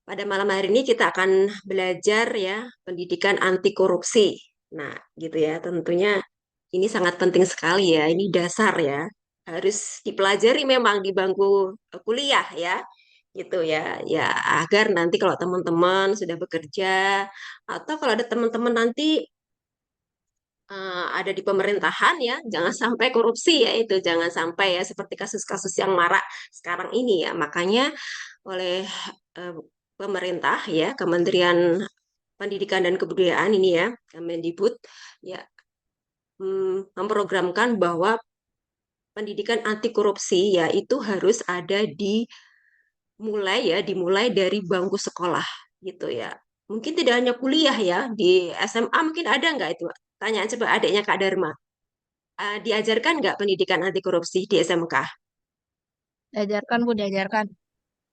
Pada malam hari ini kita akan belajar ya pendidikan anti korupsi. Nah, gitu ya. Tentunya ini sangat penting sekali ya. Ini dasar ya. Harus dipelajari memang di bangku kuliah ya. Gitu ya. Ya, agar nanti kalau teman-teman sudah bekerja atau kalau ada teman-teman nanti ada di pemerintahan ya, jangan sampai korupsi ya itu, jangan sampai ya seperti kasus-kasus yang marak sekarang ini ya. Makanya oleh eh, pemerintah ya, Kementerian Pendidikan dan Kebudayaan ini ya, Kemendikbud ya, memprogramkan bahwa pendidikan anti korupsi ya itu harus ada dimulai dari bangku sekolah gitu ya. Mungkin tidak hanya kuliah ya, di SMA mungkin ada nggak itu? Tanya coba adiknya Kak Dharma. Diajarkan nggak pendidikan anti korupsi di SMK? Diajarkan, Bu, diajarkan.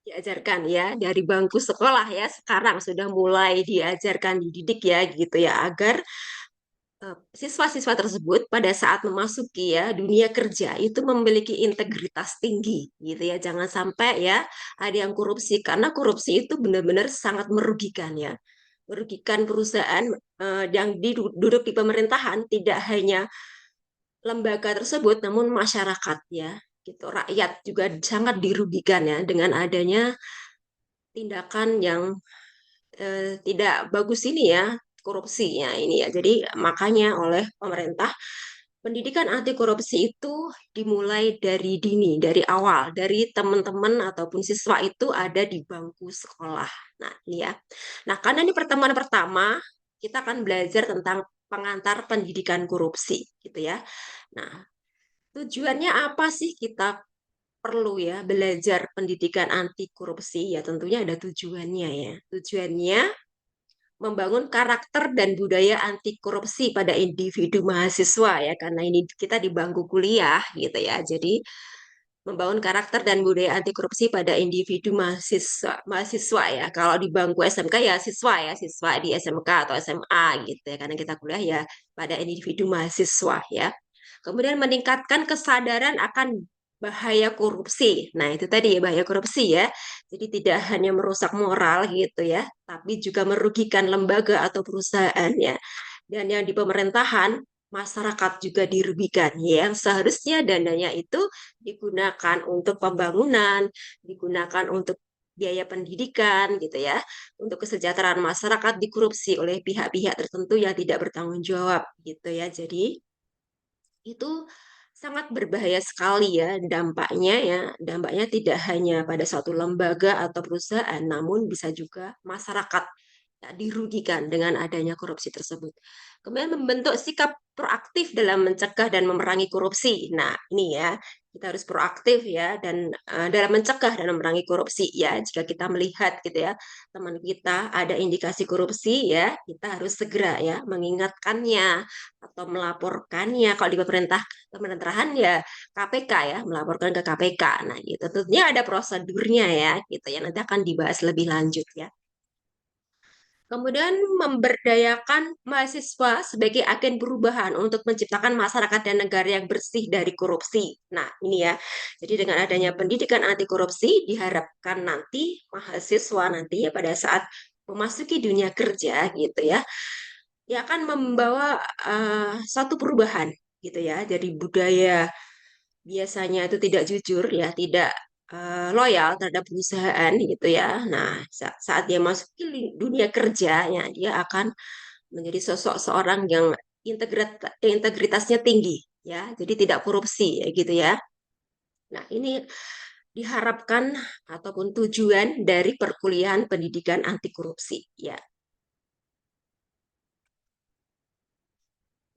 Diajarkan ya dari bangku sekolah ya. Sekarang sudah mulai diajarkan, dididik ya gitu ya agar siswa-siswa tersebut pada saat memasuki ya dunia kerja itu memiliki integritas tinggi gitu ya. Jangan sampai ya ada yang korupsi karena korupsi itu benar-benar sangat merugikan ya. Merugikan perusahaan yang duduk di pemerintahan tidak hanya lembaga tersebut namun masyarakat ya. Gitu. Rakyat juga sangat dirugikan ya dengan adanya tindakan yang tidak bagus ini ya, korupsinya ini ya. Jadi makanya oleh pemerintah pendidikan anti korupsi itu dimulai dari dini, dari awal, dari teman-teman ataupun siswa itu ada di bangku sekolah. Nah, ini ya. Nah, karena ini pertemuan pertama, kita akan belajar tentang pengantar pendidikan korupsi gitu ya. Nah, tujuannya apa sih kita perlu ya belajar pendidikan anti korupsi? Ya tentunya ada tujuannya ya. Tujuannya membangun karakter dan budaya anti korupsi pada individu mahasiswa ya karena ini kita di bangku kuliah gitu ya. Jadi membangun karakter dan budaya anti korupsi pada individu mahasiswa ya. Kalau di bangku SMK ya siswa di SMK atau SMA gitu ya karena kita kuliah ya pada individu mahasiswa ya. Kemudian meningkatkan kesadaran akan bahaya korupsi. Nah, itu tadi ya bahaya korupsi ya. Jadi tidak hanya merusak moral gitu ya, tapi juga merugikan lembaga atau perusahaan ya. Dan yang di pemerintahan, masyarakat juga dirugikan ya. Yang seharusnya dananya itu digunakan untuk pembangunan, digunakan untuk biaya pendidikan gitu ya, untuk kesejahteraan masyarakat dikorupsi oleh pihak-pihak tertentu yang tidak bertanggung jawab gitu ya. Jadi itu sangat berbahaya sekali ya dampaknya ya. Dampaknya tidak hanya pada suatu lembaga atau perusahaan, namun bisa juga masyarakat ya, dirugikan dengan adanya korupsi tersebut. Kemudian membentuk sikap proaktif dalam mencegah dan memerangi korupsi. Nah, ini ya, kita harus proaktif ya dan dalam mencegah dan memerangi korupsi ya. Jika kita melihat gitu ya, teman kita ada indikasi korupsi ya, kita harus segera ya mengingatkannya atau melaporkannya. Kalau di pemerintahan ya KPK ya, melaporkan ke KPK. Nah, gitu. Tentunya ada prosedurnya ya, gitu ya. Nanti akan dibahas lebih lanjut ya. Kemudian memberdayakan mahasiswa sebagai agen perubahan untuk menciptakan masyarakat dan negara yang bersih dari korupsi. Nah, ini ya. Jadi dengan adanya pendidikan anti korupsi diharapkan nanti mahasiswa nanti ya pada saat memasuki dunia kerja gitu ya, ya akan membawa satu perubahan gitu ya. Jadi budaya biasanya itu tidak jujur ya, tidak loyal terhadap perusahaan gitu ya. Nah, saat dia masuk ke dunia kerja, ya dia akan menjadi sosok seorang yang integritasnya tinggi ya, jadi tidak korupsi ya gitu ya. Nah, ini diharapkan ataupun tujuan dari perkuliahan pendidikan anti korupsi ya.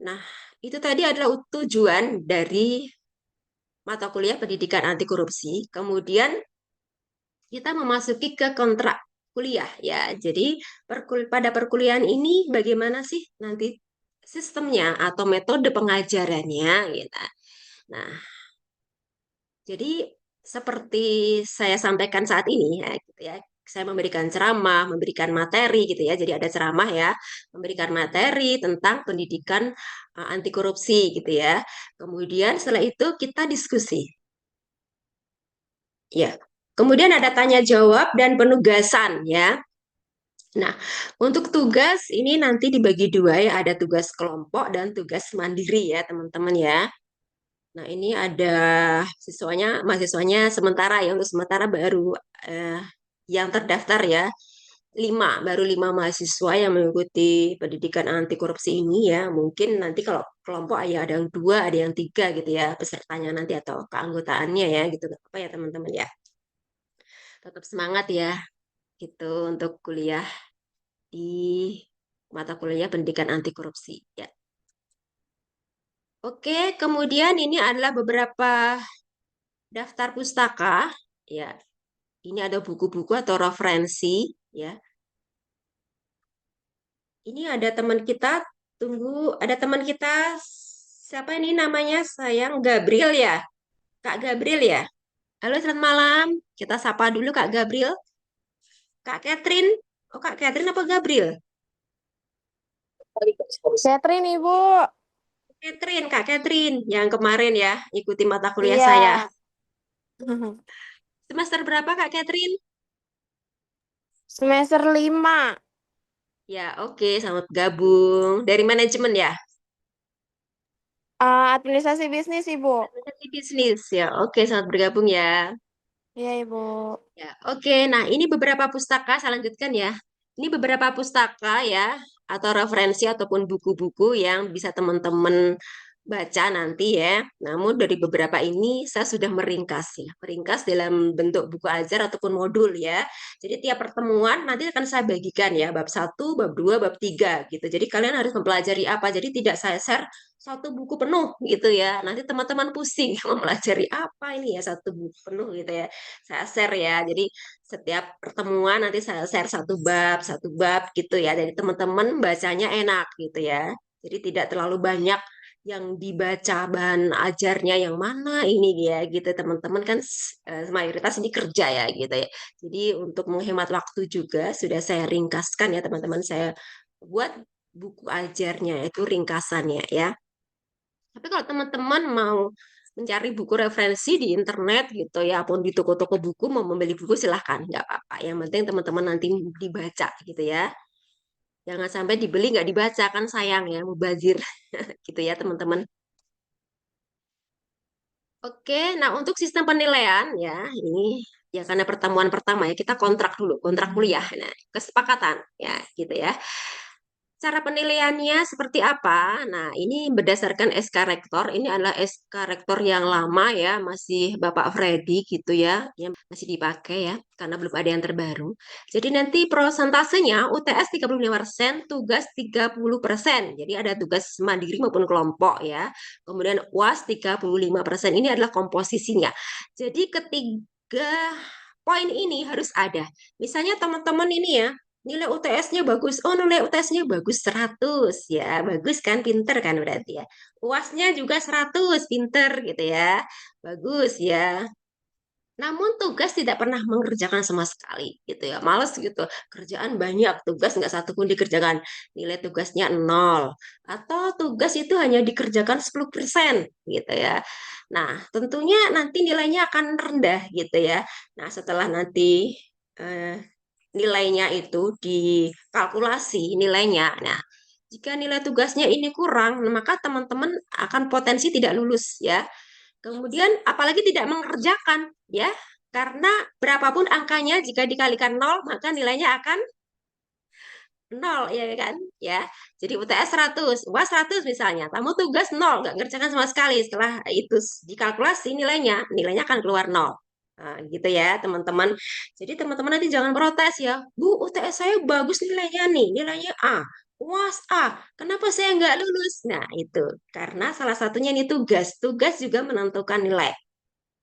Nah, itu tadi adalah tujuan dari mata kuliah pendidikan anti korupsi. Kemudian kita memasuki ke kontrak kuliah ya. Jadi pada perkuliahan ini bagaimana sih nanti sistemnya atau metode pengajarannya gitu. Nah, jadi seperti saya sampaikan saat ini ya gitu ya. Saya memberikan ceramah, memberikan materi gitu ya. Jadi ada ceramah ya, memberikan materi tentang pendidikan anti korupsi gitu ya. Kemudian setelah itu kita diskusi. Ya, Kemudian ada tanya jawab dan penugasan ya. Nah, untuk tugas ini nanti dibagi dua ya, ada tugas kelompok dan tugas mandiri ya, teman-teman ya. Nah, ini ada mahasiswanya sementara ya, untuk sementara baru eh, yang terdaftar ya, baru 5 mahasiswa yang mengikuti pendidikan anti korupsi ini ya. Mungkin nanti kalau kelompok ya ada yang 2, ada yang 3 gitu ya, pesertanya nanti atau keanggotaannya ya gitu. Gak apa ya teman-teman ya. Tetap semangat ya, gitu untuk kuliah di mata kuliah pendidikan anti korupsi ya. Oke, kemudian ini adalah beberapa daftar pustaka ya. Ini ada buku-buku atau referensi ya. Ini ada teman kita, tunggu, ada teman kita siapa ini namanya sayang Gabriel ya. Kak Gabriel ya. Halo, selamat malam. Kita sapa dulu Kak Gabriel. Kak Catherine. Oh, Kak Catherine apa Gabriel? Catherine, Ibu. Catherine, Kak Catherine yang kemarin ya ikuti mata kuliah Iya. saya. Semester berapa Kak Catherine? Semester 5. Ya, oke, selamat gabung. Dari manajemen ya? Administrasi bisnis, Ibu. Administrasi bisnis ya. Oke, selamat bergabung ya. Iya, Ibu. Ya, oke. Nah, ini beberapa pustaka, saya lanjutkan ya. Ini beberapa pustaka ya, atau referensi ataupun buku-buku yang bisa teman-teman baca nanti ya. Namun dari beberapa ini saya sudah meringkas ya, meringkas dalam bentuk buku ajar ataupun modul ya. Jadi tiap pertemuan nanti akan saya bagikan ya, bab 1, bab 2, bab 3 gitu. Jadi kalian harus mempelajari apa. Jadi tidak saya share satu buku penuh gitu ya. Nanti teman-teman pusing mempelajari apa ini ya satu buku penuh gitu ya, saya share ya. Jadi setiap pertemuan nanti saya share satu bab gitu ya. Jadi teman-teman bacanya enak gitu ya. Jadi tidak terlalu banyak yang dibaca bahan ajarnya yang mana ini ya gitu teman-teman kan mayoritas ini kerja ya gitu ya. Jadi untuk menghemat waktu juga sudah saya ringkaskan ya teman-teman, saya buat buku ajarnya itu ringkasannya ya. Tapi kalau teman-teman mau mencari buku referensi di internet gitu ya, pun di toko-toko buku mau membeli buku silahkan, nggak apa-apa. Yang penting teman-teman nanti dibaca gitu ya. Jangan sampai dibeli nggak dibaca kan sayang ya, mubazir gitu ya teman-teman. Oke, nah untuk sistem penilaian ya ini ya karena pertemuan pertama ya kita kontrak dulu, kontrak kuliah. Nah, kesepakatan ya gitu ya. Cara penilaiannya seperti apa? Nah, ini berdasarkan SK Rektor. Ini adalah SK Rektor yang lama ya, masih Bapak Freddy gitu ya, yang masih dipakai ya, karena belum ada yang terbaru. Jadi nanti prosentasenya UTS 35%, tugas 30%. Jadi ada tugas mandiri maupun kelompok ya. Kemudian UAS 35%. Ini adalah komposisinya. Jadi ketiga poin ini harus ada. Misalnya teman-teman ini ya, nilai UTS-nya bagus. Oh, nilai UTS-nya bagus 100 ya. Bagus kan, pinter kan berarti ya. UAS-nya juga 100, pinter gitu ya. Bagus ya. Namun tugas tidak pernah mengerjakan sama sekali gitu ya. Males gitu. Kerjaan banyak, tugas nggak satu pun dikerjakan. Nilai tugasnya 0. Atau tugas itu hanya dikerjakan 10% gitu ya. Nah, tentunya nanti nilainya akan rendah gitu ya. Nah, setelah nanti eh, nilainya itu dikalkulasi nilainya. Nah, jika nilai tugasnya ini kurang, maka teman-teman akan potensi tidak lulus ya. Kemudian apalagi tidak mengerjakan ya. Karena berapapun angkanya jika dikalikan nol maka nilainya akan nol ya kan ya. Jadi UTS 100, UAS 100 misalnya, kamu tugas nol, nggak ngerjakan sama sekali. Setelah itu dikalkulasi nilainya akan keluar nol. Nah, gitu ya teman-teman. Jadi teman-teman nanti jangan protes ya. Bu, UTS saya bagus nilainya nih, nilainya A. UAS A, kenapa saya nggak lulus? Nah, itu karena salah satunya ini tugas. Tugas juga menentukan nilai.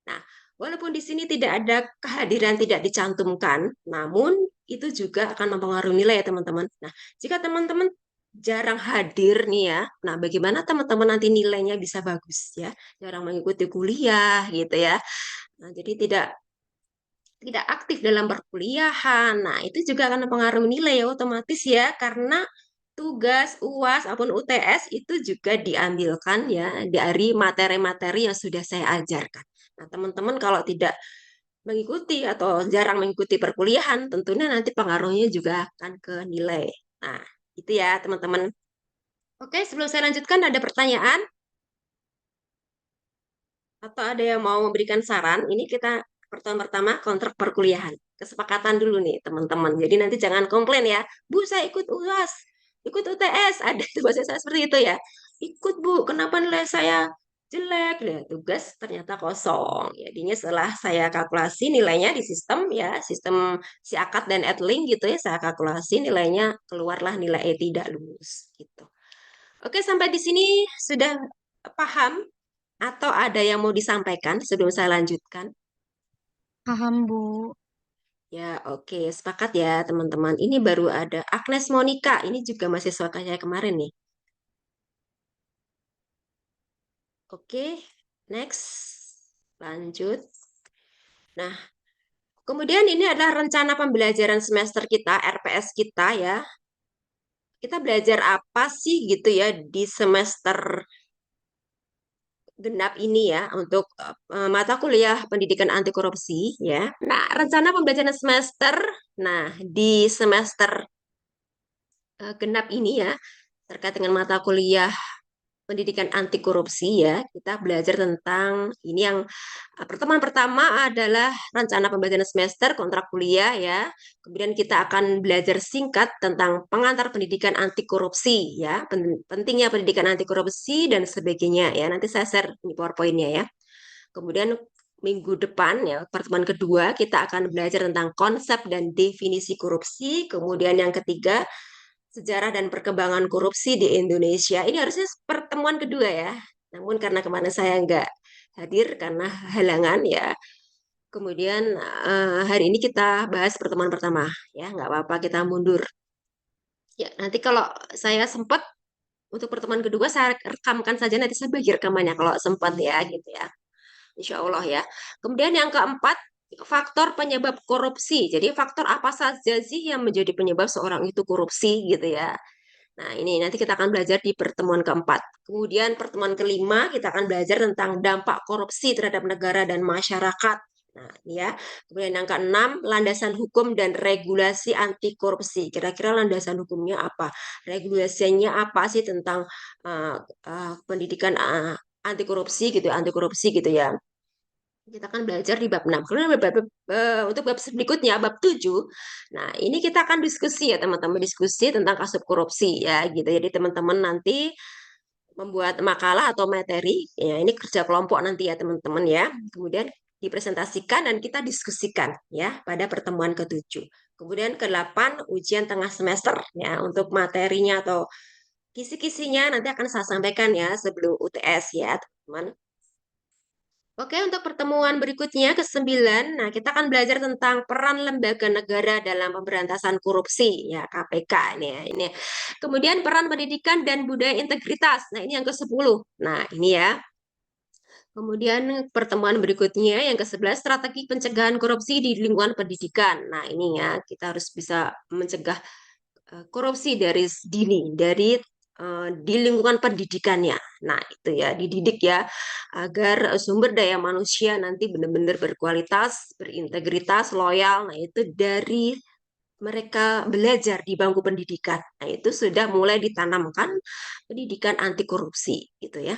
Nah, walaupun di sini tidak ada kehadiran tidak dicantumkan, namun itu juga akan mempengaruhi nilai ya teman-teman. Nah, jika teman-teman jarang hadir nih ya, nah bagaimana teman-teman nanti nilainya bisa bagus ya? Jarang mengikuti kuliah gitu ya. Nah, jadi tidak aktif dalam perkuliahan. Nah, itu juga akan mempengaruhi nilai ya otomatis ya karena tugas UAS maupun UTS itu juga diambilkan ya dari materi-materi yang sudah saya ajarkan. Nah, teman-teman kalau tidak mengikuti atau jarang mengikuti perkuliahan, tentunya nanti pengaruhnya juga akan ke nilai. Nah, itu ya teman-teman. Oke, sebelum saya lanjutkan ada pertanyaan atau ada yang mau memberikan saran? Ini kita pertama kontrak perkuliahan. Kesepakatan dulu nih teman-teman. Jadi nanti jangan komplain ya. Bu, saya ikut UAS, ikut UTS. Ada itu bahasa saya seperti itu ya. Ikut Bu, kenapa nilai saya jelek? Lihat tugas ternyata kosong. Jadinya setelah saya kalkulasi nilainya di sistem ya, sistem Siakat dan Edling gitu ya, saya kalkulasi nilainya keluarlah nilai E tidak lulus gitu. Oke, sampai di sini sudah paham atau ada yang mau disampaikan sebelum saya lanjutkan? Paham, Bu. Ya, oke, sepakat ya teman-teman. Ini baru ada Agnes Monica, ini juga mahasiswa saya kemarin nih. Oke, next. Lanjut. Nah, kemudian ini adalah rencana pembelajaran semester kita, RPS kita ya. Kita belajar apa sih gitu ya di semester genap ini ya untuk mata kuliah pendidikan anti korupsi ya. Nah, rencana pembelajaran semester, nah di semester genap ini ya terkait dengan mata kuliah pendidikan anti korupsi ya, kita belajar tentang ini yang pertemuan pertama adalah rencana pembelajaran semester kontrak kuliah ya. Kemudian kita akan belajar singkat tentang pengantar pendidikan anti korupsi ya, pentingnya pendidikan anti korupsi dan sebagainya ya. Nanti saya share di PowerPoint-nya ya. Kemudian minggu depan ya, pertemuan kedua kita akan belajar tentang konsep dan definisi korupsi. Kemudian yang ketiga sejarah dan perkembangan korupsi di Indonesia. Ini harusnya pertemuan kedua ya. Namun karena kemarin saya nggak hadir karena halangan ya. Kemudian hari ini kita bahas pertemuan pertama ya. Nggak apa-apa kita mundur. Ya nanti kalau saya sempat untuk pertemuan kedua saya rekamkan saja nanti saya bagi rekamannya kalau sempat ya gitu ya. Insya Allah ya. Kemudian yang keempat faktor penyebab korupsi. Jadi faktor apa saja sih yang menjadi penyebab seorang itu korupsi gitu ya. Nah, ini nanti kita akan belajar di pertemuan keempat. Kemudian pertemuan kelima kita akan belajar tentang dampak korupsi terhadap negara dan masyarakat. Nah, ini ya. Kemudian yang keenam, landasan hukum dan regulasi anti korupsi. Kira-kira landasan hukumnya apa? Regulasinya apa sih tentang pendidikan anti korupsi gitu, anti korupsi gitu ya. Kita akan belajar di bab 6. Kemudian untuk bab berikutnya, bab 7. Nah, ini kita akan diskusi ya teman-teman, diskusi tentang kasus korupsi ya gitu. Jadi teman-teman nanti membuat makalah atau materi, ya ini kerja kelompok nanti ya teman-teman ya. Kemudian dipresentasikan dan kita diskusikan ya pada pertemuan ke-7. Kemudian ke-8 ujian tengah semester ya untuk materinya atau kisi-kisinya nanti akan saya sampaikan ya sebelum UTS ya teman-teman. Oke, untuk pertemuan berikutnya ke-9, nah kita akan belajar tentang peran lembaga negara dalam pemberantasan korupsi, ya KPK ini ya. Ini. Kemudian peran pendidikan dan budaya integritas. Nah, ini yang ke-10. Nah, ini ya. Kemudian pertemuan berikutnya yang ke-11 strategi pencegahan korupsi di lingkungan pendidikan. Nah, ini ya, kita harus bisa mencegah korupsi dari dini, dari di lingkungan pendidikannya. Nah, itu ya, dididik ya, agar sumber daya manusia nanti benar-benar berkualitas, berintegritas, loyal. Nah, itu dari mereka belajar di bangku pendidikan. Nah, itu sudah mulai ditanamkan pendidikan anti korupsi, gitu ya.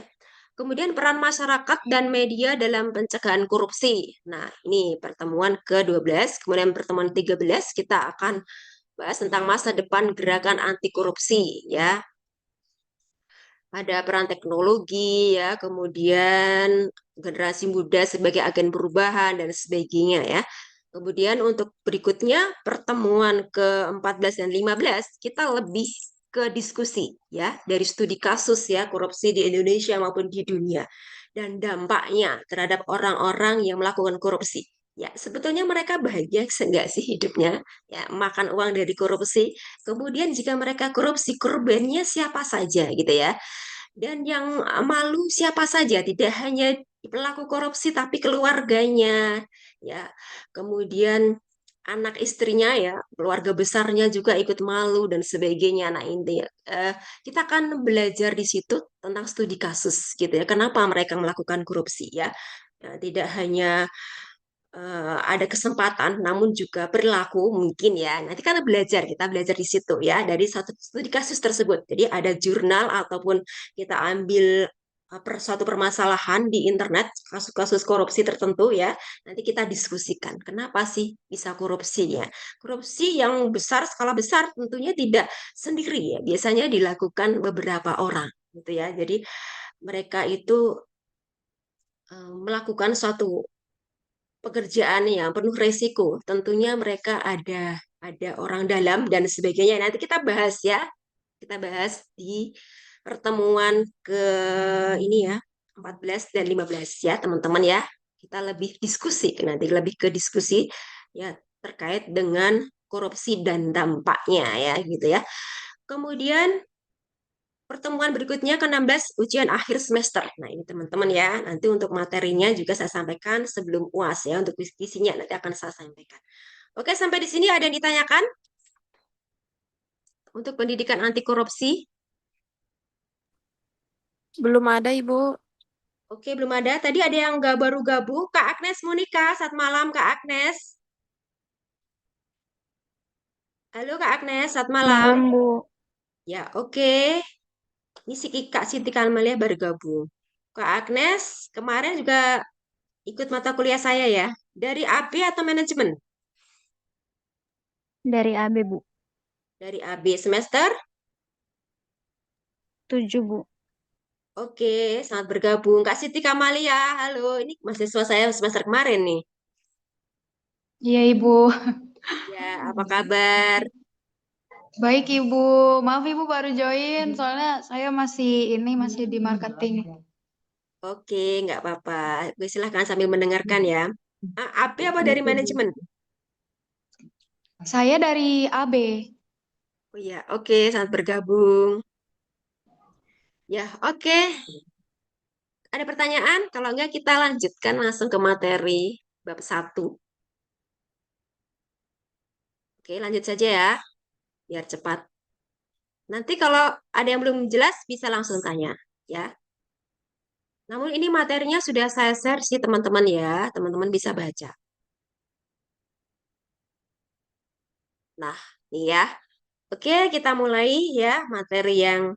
Kemudian peran masyarakat dan media dalam pencegahan korupsi. Nah, ini pertemuan ke-12. Kemudian pertemuan 13 kita akan bahas tentang masa depan gerakan anti korupsi ya. Ada peran teknologi ya, kemudian generasi muda sebagai agen perubahan dan sebagainya ya. Kemudian untuk berikutnya pertemuan ke-14 dan 15 kita lebih ke diskusi ya dari studi kasus ya korupsi di Indonesia maupun di dunia dan dampaknya terhadap orang-orang yang melakukan korupsi. Ya, sebetulnya mereka bahagia enggak sih hidupnya? Ya, makan uang dari korupsi. Kemudian jika mereka korupsi, korbannya siapa saja gitu ya. Dan yang malu siapa saja, tidak hanya pelaku korupsi tapi keluarganya, ya. Kemudian anak istrinya ya, keluarga besarnya juga ikut malu dan sebagainya. Nah, ini kita akan belajar di situ tentang studi kasus gitu ya. Kenapa mereka melakukan korupsi ya. Ya, tidak hanya ada kesempatan, namun juga perilaku mungkin ya. Nanti kita belajar di situ ya dari satu studi kasus tersebut. Jadi ada jurnal ataupun kita ambil suatu permasalahan di internet, kasus-kasus korupsi tertentu ya. Nanti kita diskusikan kenapa sih bisa korupsi ya. Korupsi yang besar, skala besar tentunya tidak sendiri ya. Biasanya dilakukan beberapa orang gitu ya. Jadi mereka itu melakukan suatu pekerjaan yang penuh resiko. Tentunya mereka ada orang dalam dan sebagainya. Nanti kita bahas ya. Kita bahas di pertemuan ke ini ya, 14 dan 15 ya, teman-teman ya. Kita lebih diskusi nanti lebih ke diskusi ya terkait dengan korupsi dan dampaknya ya gitu ya. Kemudian pertemuan berikutnya ke-16 ujian akhir semester. Nah, ini teman-teman ya. Nanti untuk materinya juga saya sampaikan sebelum UAS ya. Untuk visinya nanti akan saya sampaikan. Oke, sampai di sini ada yang ditanyakan untuk pendidikan anti korupsi? Belum ada, Ibu. Oke, belum ada. Tadi ada yang nggak baru gabung. Kak Agnes Monika, saat malam Kak Agnes. Halo Kak Agnes, saat malam. Malam, Bu. Ya, oke. Ini si Kak Siti Kamalia baru gabung. Kak Agnes, kemarin juga ikut mata kuliah saya ya. Dari AP atau manajemen? Dari AB, Bu. Dari AB semester? 7, Bu. Oke, selamat bergabung. Kak Siti Kamalia, halo. Ini mahasiswa saya semester kemarin nih. Iya, Ibu. Ya, apa kabar? Baik, Ibu. Maaf, Ibu baru join. Soalnya saya masih di marketing. Oke, nggak apa-apa. Oke, silahkan sambil mendengarkan ya. AP apa dari manajemen? Saya dari AB. Oh ya, oke, selamat bergabung. Ya, oke. Ada pertanyaan? Kalau enggak, kita lanjutkan langsung ke materi bab 1. Oke, lanjut saja ya, biar cepat. Nanti kalau ada yang belum jelas, bisa langsung tanya ya. Namun ini materinya sudah saya share sih teman-teman ya, teman-teman bisa baca. Nah, nih ya. Oke, kita mulai ya materi yang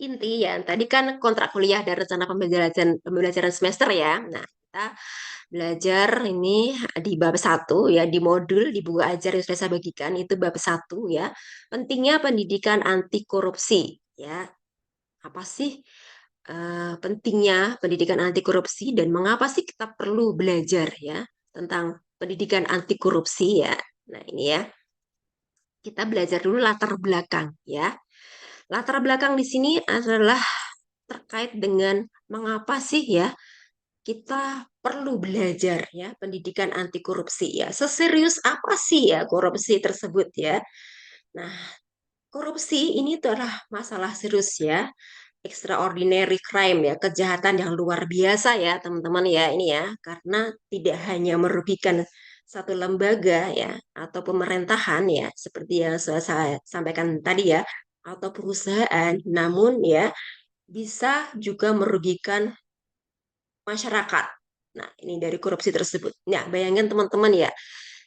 inti ya. Tadi kan kontrak kuliah dan rencana pembelajaran semester ya. Nah, kita belajar ini di bab 1 ya, di modul di buku ajar yang sudah saya bagikan itu bab 1 ya. Pentingnya pendidikan anti korupsi ya. Apa sih pentingnya pendidikan anti korupsi dan mengapa sih kita perlu belajar ya tentang pendidikan anti korupsi ya. Nah, ini ya. Kita belajar dulu latar belakang ya. Latar belakang di sini adalah terkait dengan mengapa sih ya kita perlu belajar ya pendidikan anti korupsi ya. Seserius apa sih ya korupsi tersebut ya? Nah, korupsi ini adalah masalah serius ya, extraordinary crime ya, kejahatan yang luar biasa ya teman-teman ya ini ya, karena tidak hanya merugikan satu lembaga ya atau pemerintahan ya seperti yang sudah saya sampaikan tadi ya atau perusahaan, namun ya bisa juga merugikan masyarakat. Nah, ini dari korupsi tersebut. Nah, bayangkan teman-teman ya,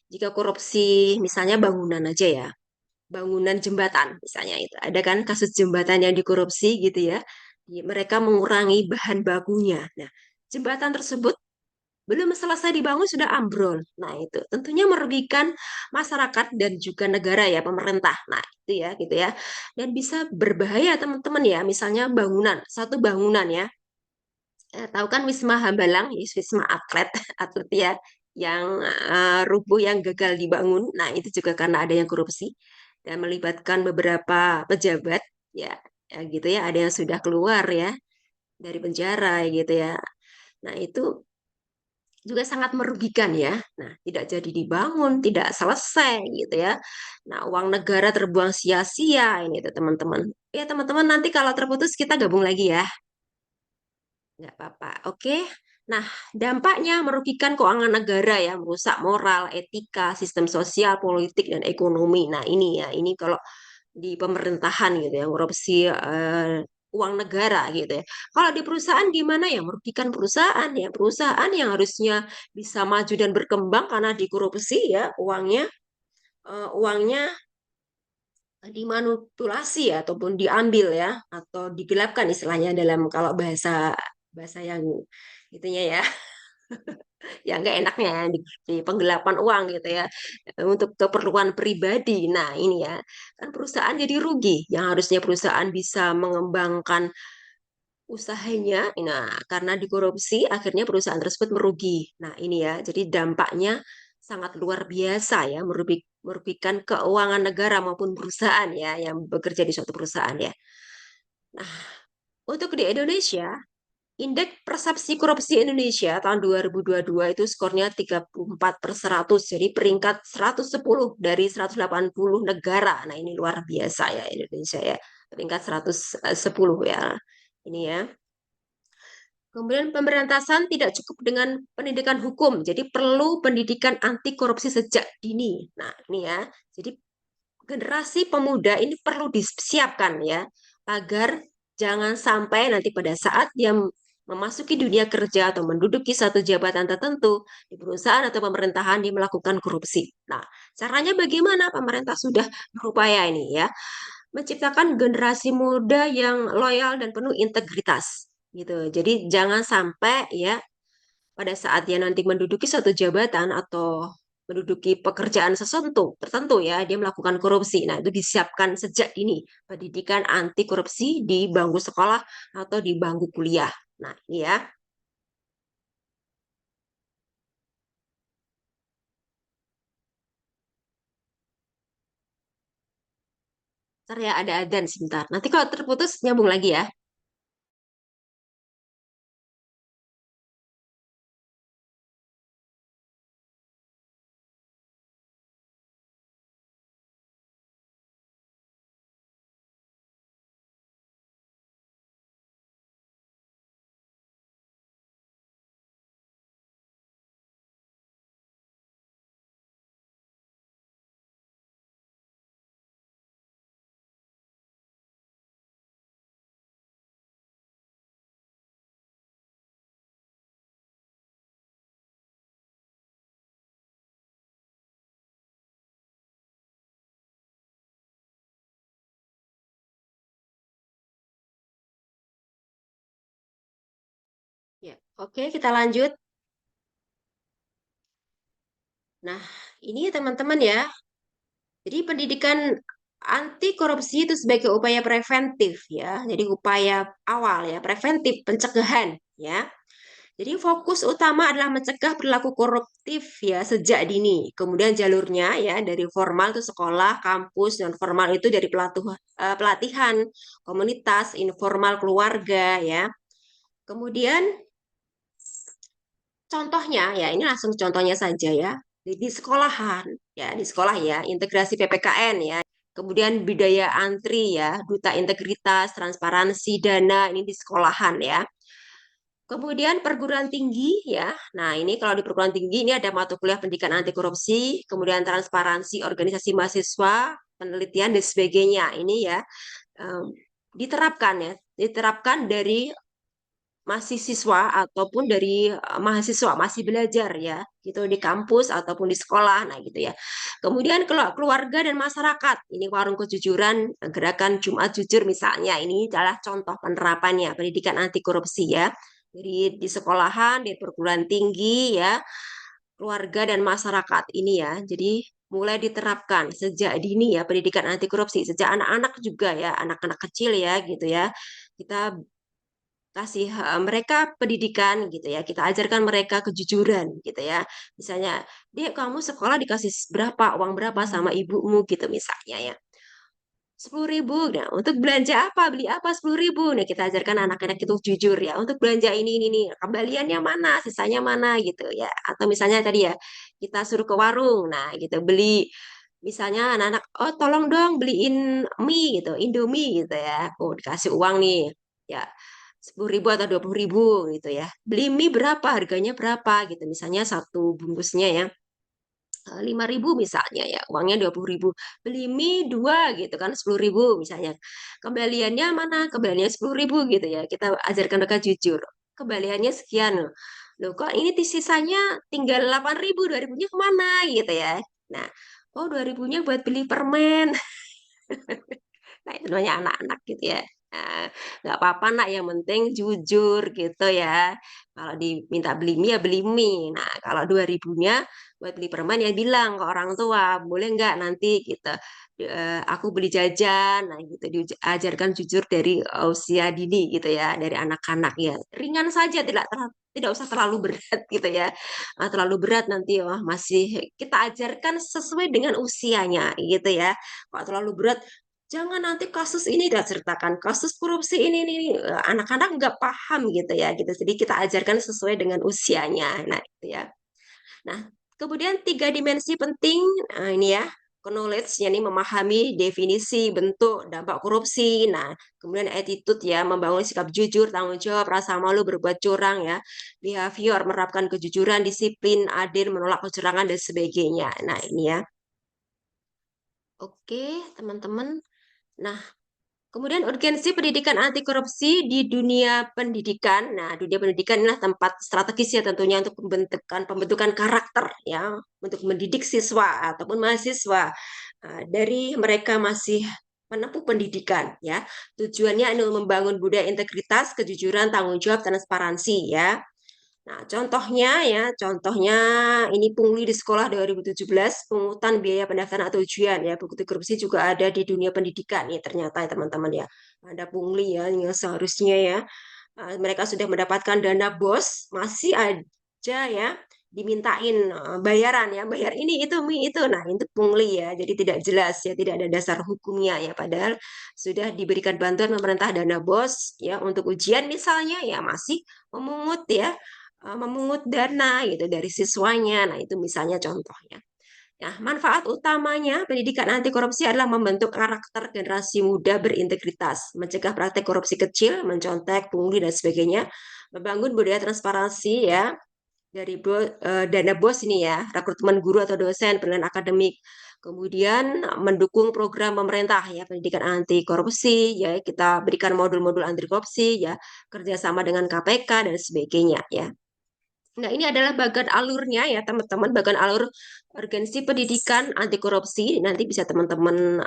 jika korupsi misalnya bangunan aja ya, bangunan jembatan misalnya itu. Ada kan kasus jembatan yang dikorupsi gitu ya. Mereka mengurangi bahan bakunya. Nah, jembatan tersebut belum selesai dibangun sudah ambrol. Nah, itu tentunya merugikan masyarakat dan juga negara ya, pemerintah. Nah, itu ya gitu ya. Dan bisa berbahaya teman-teman ya, misalnya bangunan, satu bangunan ya tahu kan Wisma Hambalang, Wisma Atlet, atlet ya, yang rubuh yang gagal dibangun. Nah, itu juga karena ada yang korupsi dan melibatkan beberapa pejabat, ya, ya gitu ya, ada yang sudah keluar ya dari penjara ya gitu ya. Nah, itu juga sangat merugikan ya. Nah, tidak jadi dibangun, tidak selesai gitu ya. Nah, uang negara terbuang sia-sia ini tuh teman-teman. Ya, teman-teman nanti kalau terputus kita gabung lagi ya. Nggak apa-apa. Oke. Nah, dampaknya merugikan keuangan negara ya, merusak moral, etika, sistem sosial, politik, dan ekonomi. Nah, ini ya, ini kalau di pemerintahan gitu ya, korupsi uang negara gitu ya. Kalau di perusahaan gimana ya? Merugikan perusahaan ya. Perusahaan yang harusnya bisa maju dan berkembang karena dikorupsi ya uangnya dimanipulasi ya, ataupun diambil ya atau digelapkan istilahnya dalam kalau bahasa bahasa yang itunya ya ya nggak enaknya ya, di penggelapan uang gitu ya untuk keperluan pribadi. Nah ini ya kan perusahaan jadi rugi yang harusnya perusahaan bisa mengembangkan usahanya. Nah karena dikorupsi akhirnya perusahaan tersebut merugi. Nah ini ya jadi dampaknya sangat luar biasa ya merugikan keuangan negara maupun perusahaan ya yang bekerja di suatu perusahaan ya. Nah untuk di Indonesia Indeks Persepsi Korupsi Indonesia tahun 2022 itu skornya 34/100, jadi peringkat 110 dari 180 negara. Nah, ini luar biasa ya Indonesia ya, peringkat 110 ya. Ini ya. Kemudian pemberantasan tidak cukup dengan pendidikan hukum, jadi perlu pendidikan anti korupsi sejak dini. Nah, ini ya. Jadi generasi pemuda ini perlu disiapkan ya agar jangan sampai nanti pada saat dia memasuki dunia kerja atau menduduki satu jabatan tertentu di perusahaan atau pemerintahan dia melakukan korupsi. Nah, caranya bagaimana? Pemerintah sudah berupaya ini ya menciptakan generasi muda yang loyal dan penuh integritas gitu. Jadi jangan sampai ya pada saat dia nanti menduduki suatu jabatan atau menduduki pekerjaan tertentu ya dia melakukan korupsi. Nah, itu disiapkan sejak dini pendidikan anti korupsi di bangku sekolah atau di bangku kuliah. Nah, ini ya. Ntar ya ada adzan sebentar. Nanti kalau terputus nyambung lagi ya. Ya, oke kita lanjut. Nah, ini teman-teman ya. Jadi pendidikan anti korupsi itu sebagai upaya preventif ya. Jadi upaya awal ya, preventif, pencegahan ya. Jadi fokus utama adalah mencegah perilaku koruptif ya sejak dini. Kemudian jalurnya ya dari formal itu sekolah, kampus, dan formal itu dari pelatihan, komunitas, informal keluarga ya. Kemudian contohnya ya ini langsung contohnya saja ya. Di sekolahan ya, di sekolah ya, integrasi PPKN ya. Kemudian budaya antri ya, duta integritas, transparansi dana ini di sekolahan ya. Kemudian perguruan tinggi ya. Nah, ini kalau di perguruan tinggi ini ada mata kuliah pendidikan anti korupsi, kemudian transparansi organisasi mahasiswa, penelitian dan sebagainya. Ini ya diterapkan ya, diterapkan dari masih siswa ataupun dari mahasiswa masih belajar ya gitu di kampus ataupun di sekolah nah gitu ya. Kemudian kalau keluarga dan masyarakat ini warung kejujuran gerakan Jumat Jujur misalnya ini adalah contoh penerapannya pendidikan anti korupsi ya. Jadi di sekolahan, di perguruan tinggi ya, keluarga dan masyarakat ini ya. Jadi mulai diterapkan sejak dini ya pendidikan anti korupsi sejak anak-anak juga ya, anak-anak kecil ya gitu ya. Kita kasih mereka pendidikan gitu ya kita ajarkan mereka kejujuran gitu ya misalnya dia kamu sekolah dikasih berapa uang berapa sama ibumu gitu misalnya ya 10.000 nah untuk belanja apa beli apa 10.000 nah kita ajarkan anak-anak itu jujur ya untuk belanja ini nih kembaliannya mana sisanya mana gitu ya atau misalnya tadi ya kita suruh ke warung nah gitu beli misalnya anak-anak oh tolong dong beliin mie gitu Indomie gitu ya oh dikasih uang nih ya 10.000 atau 20.000 gitu ya. Beli mie berapa? Harganya berapa gitu. Misalnya satu bungkusnya ya. 5.000 misalnya ya, uangnya 20.000. Beli mie 2 gitu kan 10.000 misalnya. Kembaliannya mana? Kembaliannya 10.000 gitu ya. Kita ajarkan mereka jujur. Kembaliannya sekian loh. Loh kok ini sisanya tinggal 8.000, 2.000-nya kemana gitu ya. Nah, oh 2.000-nya buat beli permen. Nah, itu namanya anak-anak gitu ya. Nah, nggak apa-apa nak, yang penting jujur gitu ya. Kalau diminta beli mie ya beli mie. Nah, kalau 2.000-nya buat beli permen ya bilang ke orang tua, boleh nggak nanti gitu. Aku beli jajan, nah gitu diajarkan jujur dari usia dini gitu ya, dari anak-anak ya. Ringan saja, tidak usah terlalu berat gitu ya. Terlalu berat nanti wah masih kita ajarkan sesuai dengan usianya gitu ya. Kalau terlalu berat, jangan nanti kasus ini kita ceritakan, kasus korupsi ini, anak-anak nggak paham gitu ya, gitu. Jadi kita ajarkan sesuai dengan usianya. Nah, itu ya. Nah, kemudian 3 dimensi penting, nah ini ya, knowledge, yakni memahami definisi, bentuk, dampak korupsi. Nah, kemudian attitude ya, membangun sikap jujur, tanggung jawab, rasa malu, berbuat curang ya, behavior, menerapkan kejujuran, disiplin, adil, menolak kecurangan dan sebagainya. Nah, ini ya. Oke, teman-teman. Nah, kemudian urgensi pendidikan anti korupsi di dunia pendidikan. Nah, dunia pendidikan inilah tempat strategis ya tentunya untuk pembentukan karakter ya, untuk mendidik siswa ataupun mahasiswa dari mereka masih menempuh pendidikan ya. Tujuannya adalah membangun budaya integritas, kejujuran, tanggung jawab, transparansi ya. Nah, contohnya ini pungli di sekolah 2017, pungutan biaya pendaftaran atau ujian ya, bukti korupsi juga ada di dunia pendidikan nih ternyata ya teman-teman ya. Ada pungli ya, yang seharusnya ya mereka sudah mendapatkan dana BOS, masih aja ya dimintain bayaran ya, bayar ini itu itu. Nah, itu pungli ya. Jadi tidak jelas ya, tidak ada dasar hukumnya ya, padahal sudah diberikan bantuan pemerintah dana BOS ya untuk ujian misalnya ya masih memungut ya memungut dana gitu dari siswanya. Nah, itu misalnya contohnya. Nah, manfaat utamanya pendidikan anti korupsi adalah membentuk karakter generasi muda berintegritas, mencegah praktek korupsi kecil, mencontek, pungli dan sebagainya, membangun budaya transparansi ya dari dana BOS ini ya, rekrutmen guru atau dosen, penilaian akademik. Kemudian mendukung program pemerintah ya pendidikan anti korupsi ya, kita berikan modul-modul anti korupsi ya, kerjasama dengan KPK dan sebagainya ya. Nah, ini adalah bagian alurnya ya, teman-teman, bagian alur urgensi pendidikan anti korupsi. Nanti bisa teman-teman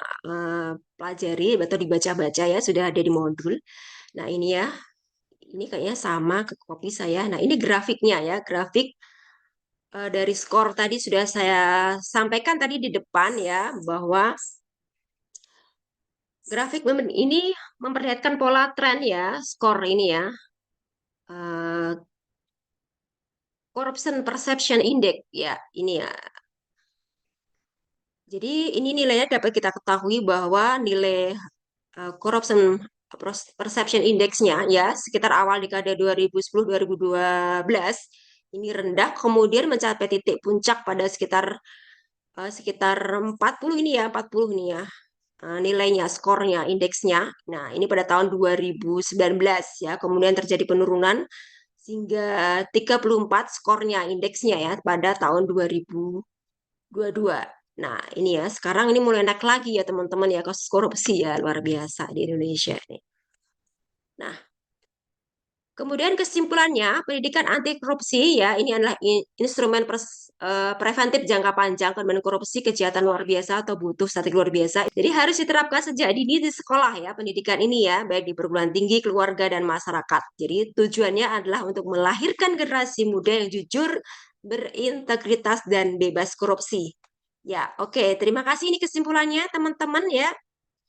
pelajari atau dibaca-baca ya, sudah ada di modul. Nah, ini ya, ini kayaknya sama ke kopi saya. Nah, ini grafiknya ya, grafik dari skor tadi sudah saya sampaikan tadi di depan ya, bahwa grafik ini memperlihatkan pola tren ya, skor ini ya. Corruption Perception Index ya, ini ya. Jadi ini nilainya dapat kita ketahui bahwa nilai Corruption Perception Index-nya ya sekitar awal dekade 2010-2012 ini rendah, kemudian mencapai titik puncak pada sekitar 40 ini ya, 40 ini ya. Nilainya, skornya, indeksnya. Nah, ini pada tahun 2019 ya, kemudian terjadi penurunan sehingga 34 skornya, indeksnya ya pada tahun 2022. Nah, ini ya, sekarang ini mulai naik lagi ya teman-teman ya, kasus korupsi ya, luar biasa di Indonesia ini. Nah, kemudian kesimpulannya, pendidikan anti korupsi ya, ini adalah instrumen preventif jangka panjang penanganan korupsi, kejahatan luar biasa atau butuh strategi luar biasa. Jadi harus diterapkan sejak dini di sekolah ya, pendidikan ini ya, baik di perguruan tinggi, keluarga, dan masyarakat. Jadi tujuannya adalah untuk melahirkan generasi muda yang jujur, berintegritas, dan bebas korupsi. Ya, oke. Terima kasih ini kesimpulannya teman-teman ya.